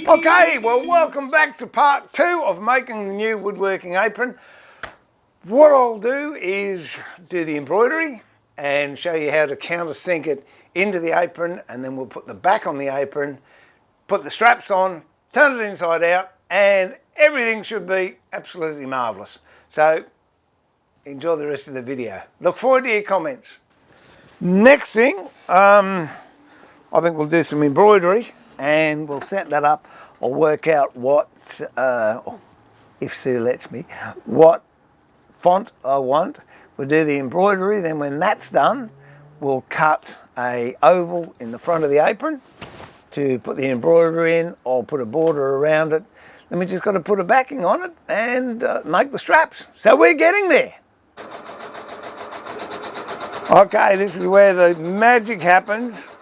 Okay, well, welcome back to part 2 of making the new woodworking apron. What I'll do is do the embroidery and show you how to countersink it into the apron, and then we'll put the back on the apron, put the straps on, turn it inside out, and everything should be absolutely marvellous. So enjoy the rest of the video. Look forward to your comments. Next thing, I think we'll do some embroidery and we'll set that up. I'll work out what, if Sue lets me, what font I want. We'll do the embroidery, then when that's done, we'll cut a oval in the front of the apron to put the embroidery in, or put a border around it. Then we just got to put a backing on it and make the straps. So we're getting there. Okay, this is where the magic happens.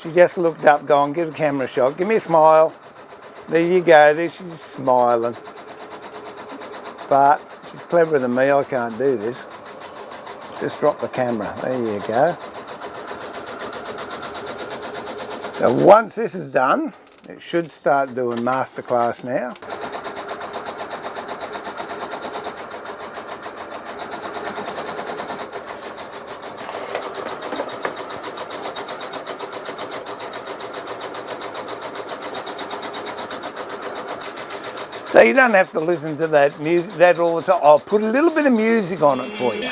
She just looked up, going, give a camera a shot, give me a smile. There you go, there she's smiling. But she's cleverer than me, I can't do this. Just drop the camera, there you go. So once this is done, it should start doing masterclass now. So you don't have to listen to that music, that all the time. I'll put a little bit of music on it for you.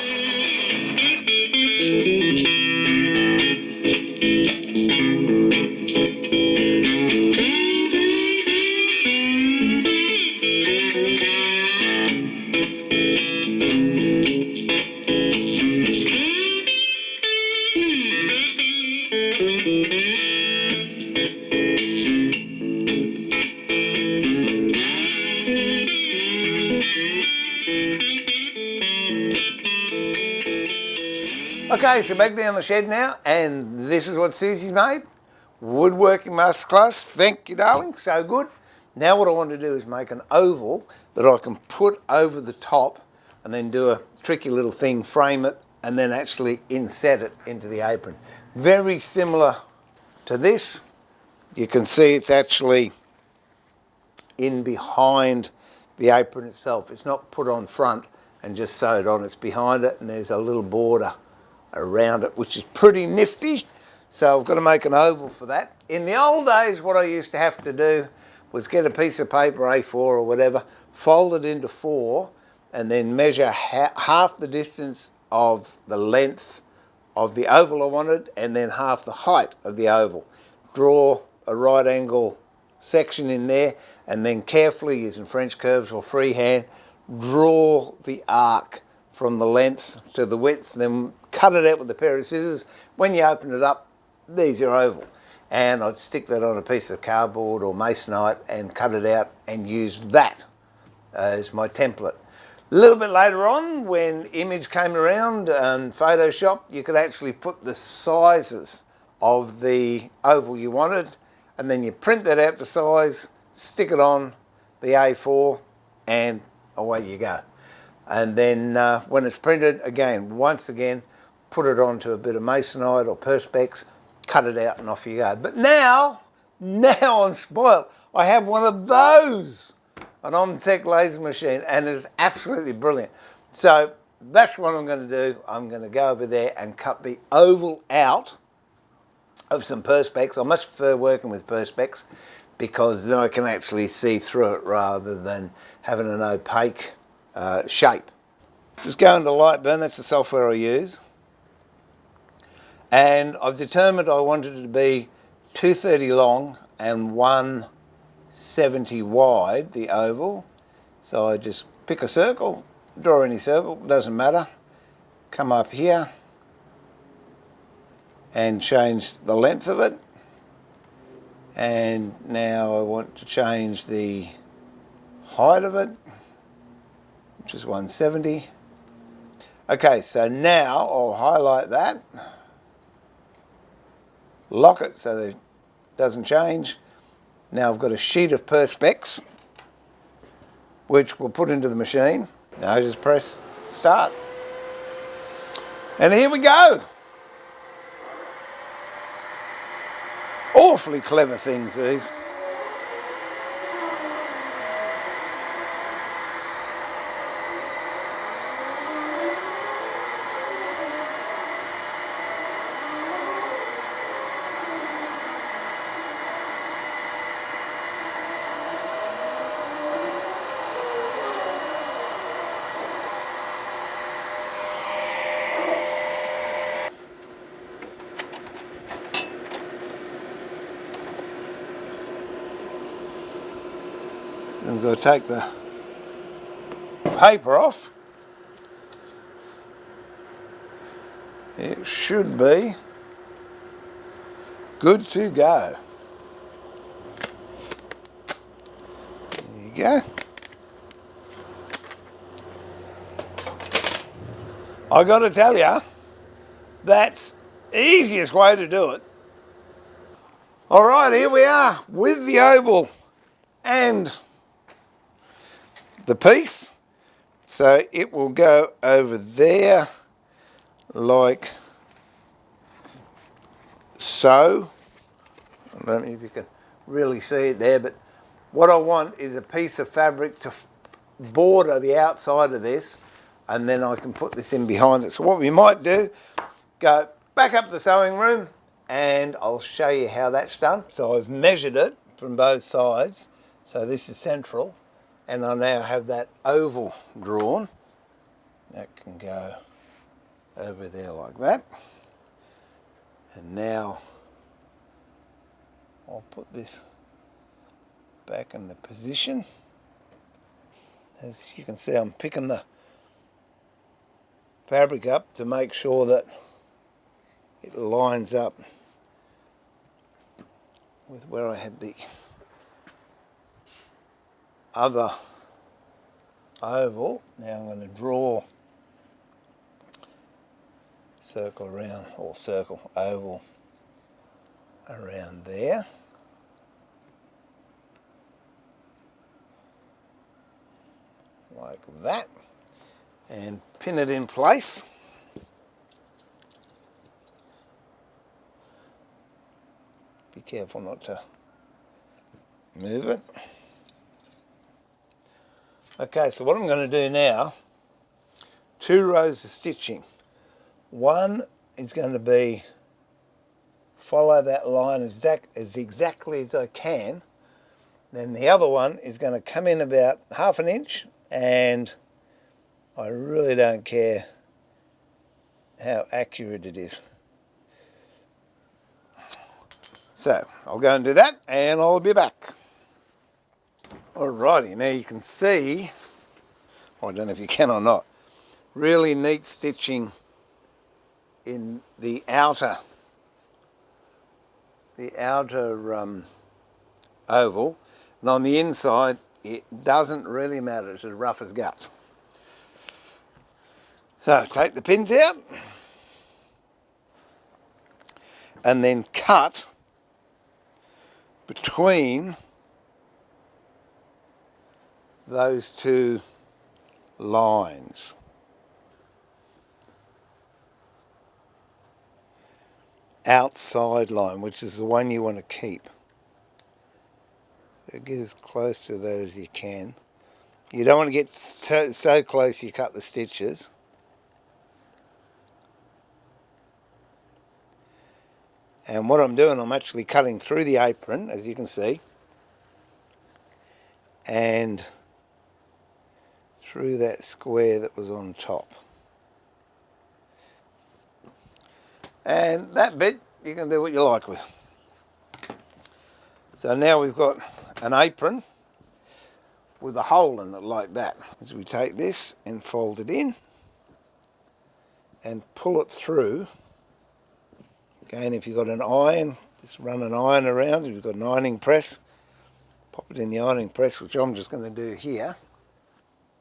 Okay, so back down the shed now, and this is what Susie's made. Woodworking masterclass. Thank you, darling. So good. Now what I want to do is make an oval that I can put over the top and then do a tricky little thing, frame it, and then actually inset it into the apron. Very similar to this. You can see it's actually in behind the apron itself. It's not put on front and just sewed on. It's behind it, and there's a little border around it, which is pretty nifty. So I've got to make an oval for that. In the old days, what I used to have to do was get a piece of paper, A4 or whatever, fold it into 4, and then measure half the distance of the length of the oval I wanted, and then half the height of the oval. Draw a right angle section in there, and then carefully, using French curves or freehand, draw the arc from the length to the width, then cut it out with a pair of scissors. When you open it up, there's your oval. And I'd stick that on a piece of cardboard or masonite and cut it out and use that as my template. A little bit later on, when Image came around and Photoshop, you could actually put the sizes of the oval you wanted, and then you print that out to size, stick it on the A4, and away you go. And then when it's printed, again, once again, put it onto a bit of masonite or perspex, cut it out, and off you go. But now I'm spoiled. I have one of those, an Omtech laser machine, and it's absolutely brilliant. So that's what I'm going to do. I'm going to go over there and cut the oval out of some perspex. I much prefer working with perspex because then I can actually see through it rather than having an opaque shape. Just go into Lightburn, that's the software I use. And I've determined I wanted it to be 230 long and 170 wide, the oval. So I just pick a circle, draw any circle, doesn't matter. Come up here and change the length of it. And now I want to change the height of it, which is 170. Okay, so now I'll highlight that, lock it so that it doesn't change. Now I've got a sheet of Perspex, which we'll put into the machine. Now I just press start. And here we go. Awfully clever things, these. As soon as I take the paper off, it should be good to go. There you go. I got to tell you, that's the easiest way to do it. All right, here we are with the oval and the piece. So it will go over there like so. I don't know if you can really see it there, but what I want is a piece of fabric to border the outside of this, and then I can put this in behind it. So what we might do, go back up to the sewing room and I'll show you how that's done. So I've measured it from both sides. So this is central, and I now have that oval drawn. That can go over there like that. And now I'll put this back in the position. As you can see, I'm picking the fabric up to make sure that it lines up with where I had the other oval. Now I'm going to draw circle around, or circle, oval around there. Like that. And pin it in place. Be careful not to move it. Okay, so what I'm going to do now, 2 rows of stitching. One is going to be follow that line as exactly as I can. Then the other one is going to come in about 1/2 inch, and I really don't care how accurate it is. So I'll go and do that and I'll be back. Alrighty, now you can see, I don't know if you can or not, really neat stitching in the outer oval, and on the inside it doesn't really matter, it's as rough as guts. So take the pins out and then cut between those 2 lines. Outside line, which is the one you want to keep. So get as close to that as you can. You don't want to get so close you cut the stitches. And what I'm doing, I'm actually cutting through the apron, as you can see, and through that square that was on top. And that bit you can do what you like with. So now we've got an apron with a hole in it like that. As we take this and fold it in and pull it through. Again, if you've got an iron, Just run an iron around. If you've got an ironing press, pop it in the ironing press, which I'm just going to do here.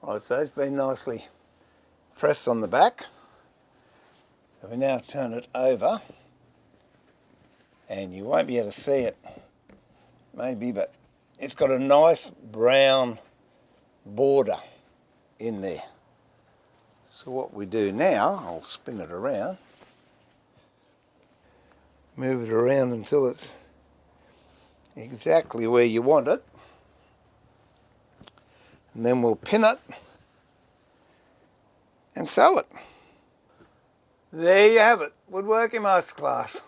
Right, so it's been nicely pressed on the back. So we now turn it over, and you won't be able to see it, maybe, but it's got a nice brown border in there. So what we do now, I'll spin it around, move it around until it's exactly where you want it, and then we'll pin it and sew it. There you have it, Woodworking Masterclass,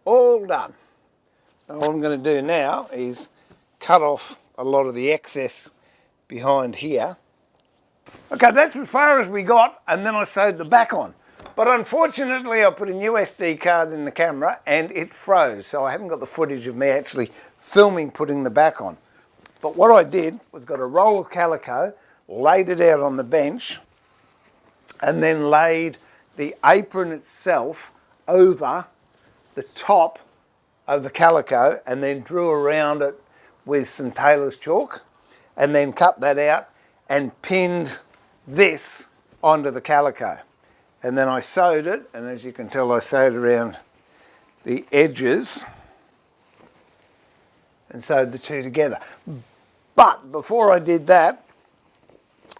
all done. Now what I'm going to do now is cut off a lot of the excess behind here. Okay, that's as far as we got, and then I sewed the back on. But unfortunately I put a new SD card in the camera and it froze, so I haven't got the footage of me actually filming putting the back on. But what I did was got a roll of calico, laid it out on the bench, and then laid the apron itself over the top of the calico, and then drew around it with some tailor's chalk, and then cut that out and pinned this onto the calico. And then I sewed it, and as you can tell I sewed around the edges and sewed the two together. But before I did that,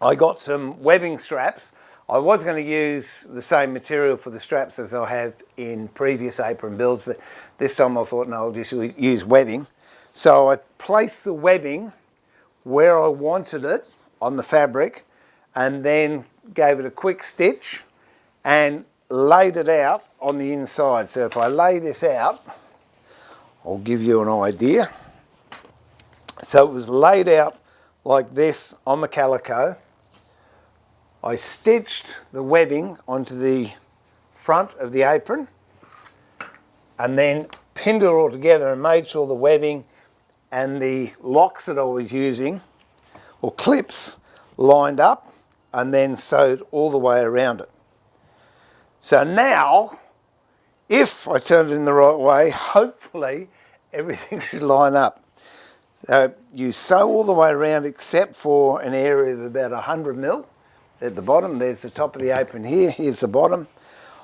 I got some webbing straps. I was going to use the same material for the straps as I have in previous apron builds, but this time I thought, no, I'll just use webbing. So I placed the webbing where I wanted it on the fabric, and then gave it a quick stitch and laid it out on the inside. So if I lay this out, I'll give you an idea. So it was laid out like this on the calico. I stitched the webbing onto the front of the apron and then pinned it all together and made sure the webbing and the locks that I was using, or clips, lined up, and then sewed all the way around it. So now, if I turn it in the right way, hopefully everything should line up. So you sew all the way around except for an area of about 100 mil at the bottom. There's the top of the apron here, here's the bottom.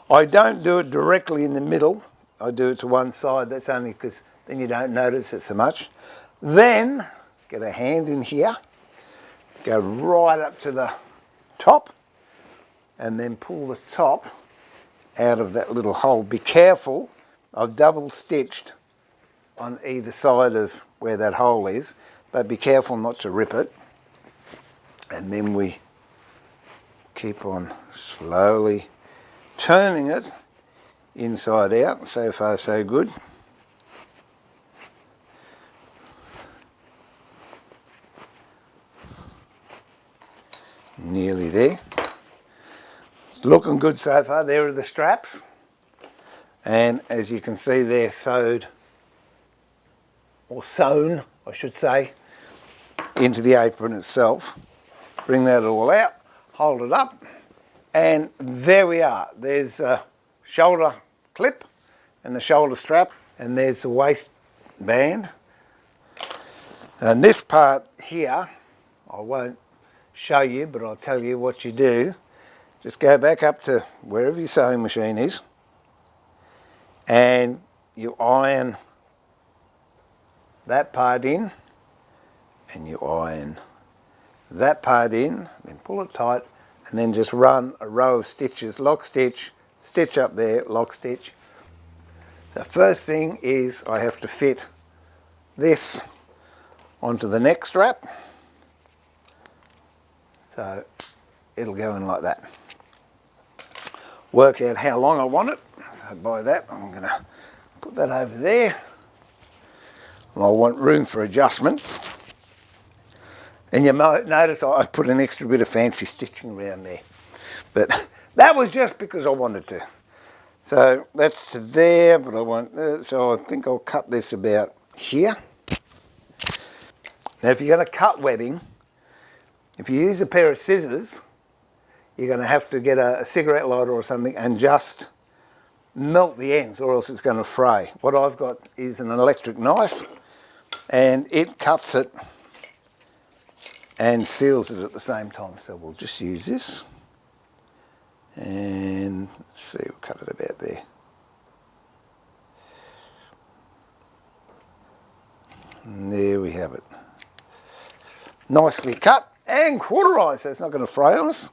I don't do it directly in the middle, I do it to one side. That's only because then you don't notice it so much. Then get a hand in here, go right up to the top, and then pull the top out of that little hole. Be careful, I've double stitched on either side of where that hole is, but be careful not to rip it. And then we keep on slowly turning it inside out. So far so good. Nearly there. It's looking good so far. There are the straps, and as you can see they're sewed, or sewn I should say, into the apron itself. Bring that all out, hold it up, and there we are. There's a shoulder clip and the shoulder strap, and there's the waistband. And this part here, I won't show you, but I'll tell you what you do. Just go back up to wherever your sewing machine is, and you iron that part in, and you iron that part in, then pull it tight, and then just run a row of stitches, lock stitch, stitch up there, lock stitch. So first thing is I have to fit this onto the neck strap. So it'll go in like that. Work out how long I want it. So by that I'm going to put that over there. And I want room for adjustment. And you might notice I put an extra bit of fancy stitching around there. But that was just because I wanted to. So that's to there, but I want, so I think I'll cut this about here. Now if you're going to cut webbing, if you use a pair of scissors, you're going to have to get a cigarette lighter or something and just melt the ends or else it's going to fray. What I've got is an electric knife and it cuts it and seals it at the same time. So we'll just use this and let's see, we'll cut it about there. And there we have it. Nicely cut and cauterised, so it's not going to fray on us.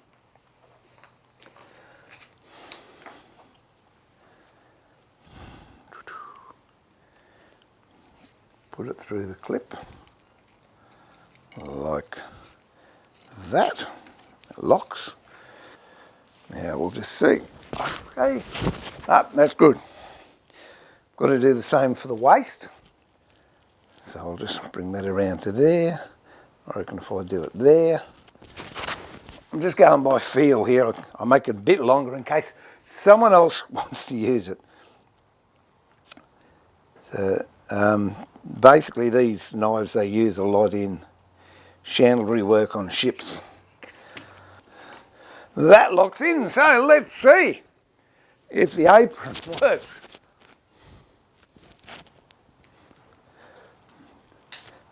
Put it through the clip like that. It locks. Now we'll just see. Okay, that's good. Got to do the same for the waist. So I'll just bring that around to there. I reckon if I do it there. I'm just going by feel here. I'll make it a bit longer in case someone else wants to use it. So basically these knives they use a lot in chandlery work on ships. That locks in, so let's see if the apron works.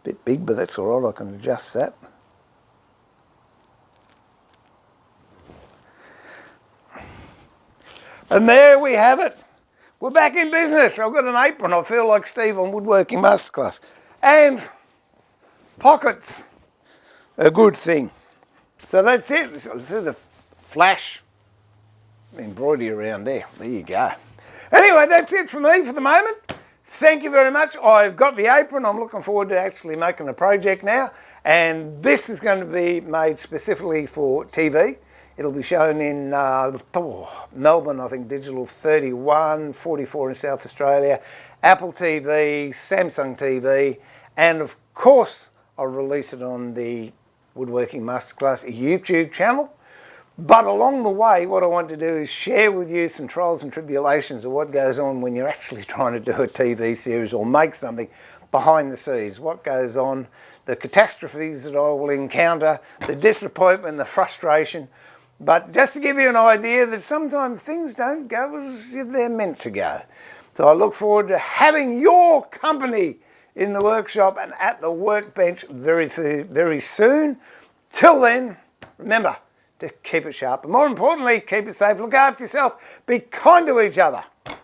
Bit big, but that's all right, I can adjust that. And there we have it. We're back in business. I've got an apron. I feel like Steve on Woodworking Masterclass. And pockets, a good thing. So that's it. This is a flash embroidery around there. There you go. Anyway, that's it for me for the moment. Thank you very much. I've got the apron. I'm looking forward to actually making a project now. And this is going to be made specifically for TV. It'll be shown in Melbourne, I think, Digital 31, 44 in South Australia, Apple TV, Samsung TV, and of course, I'll release it on the Woodworking Masterclass YouTube channel. But along the way, what I want to do is share with you some trials and tribulations of what goes on when you're actually trying to do a TV series or make something behind the scenes. What goes on, the catastrophes that I will encounter, the disappointment, the frustration. But just to give you an idea that sometimes things don't go as they're meant to go. So I look forward to having your company in the workshop and at the workbench very soon. Till then, remember to keep it sharp. And more importantly, keep it safe. Look after yourself. Be kind to each other. And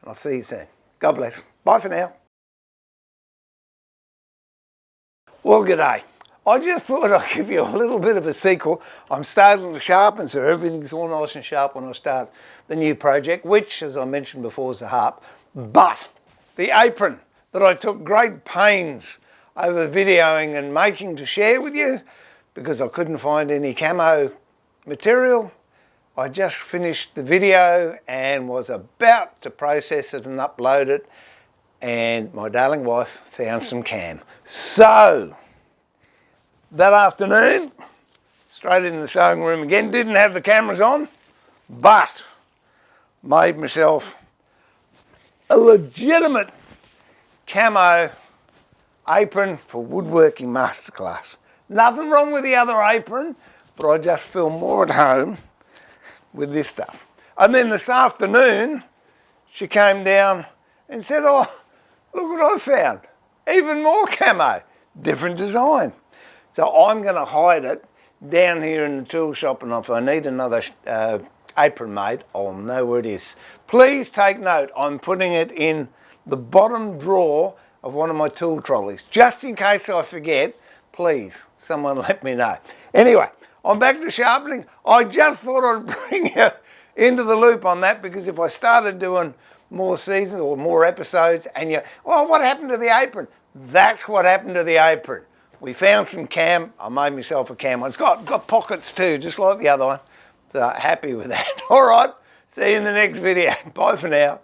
I'll see you soon. God bless. Bye for now. Well, g'day. I just thought I'd give you a little bit of a sequel. I'm starting to sharpen, so everything's all nice and sharp when I start the new project, which, as I mentioned before, is the harp. But the apron that I took great pains over videoing and making to share with you, because I couldn't find any camo material, I just finished the video and was about to process it and upload it, and my darling wife found some cam. So that afternoon, straight in the sewing room again, didn't have the cameras on, but made myself a legitimate camo apron for Woodworking Masterclass. Nothing wrong with the other apron, but I just feel more at home with this stuff. And then this afternoon, she came down and said, oh, look what I found. Even more camo, different design. So I'm going to hide it down here in the tool shop, and if I need another apron made, I'll know where it is. Please take note, I'm putting it in the bottom drawer of one of my tool trolleys. Just in case I forget, please, someone let me know. Anyway, I'm back to sharpening. I just thought I'd bring you into the loop on that, because if I started doing more seasons or more episodes and you, well, what happened to the apron? That's what happened to the apron. We found some cam. I made myself a cam one. It's got pockets too, just like the other one. So happy with that. All right, see you in the next video. Bye for now.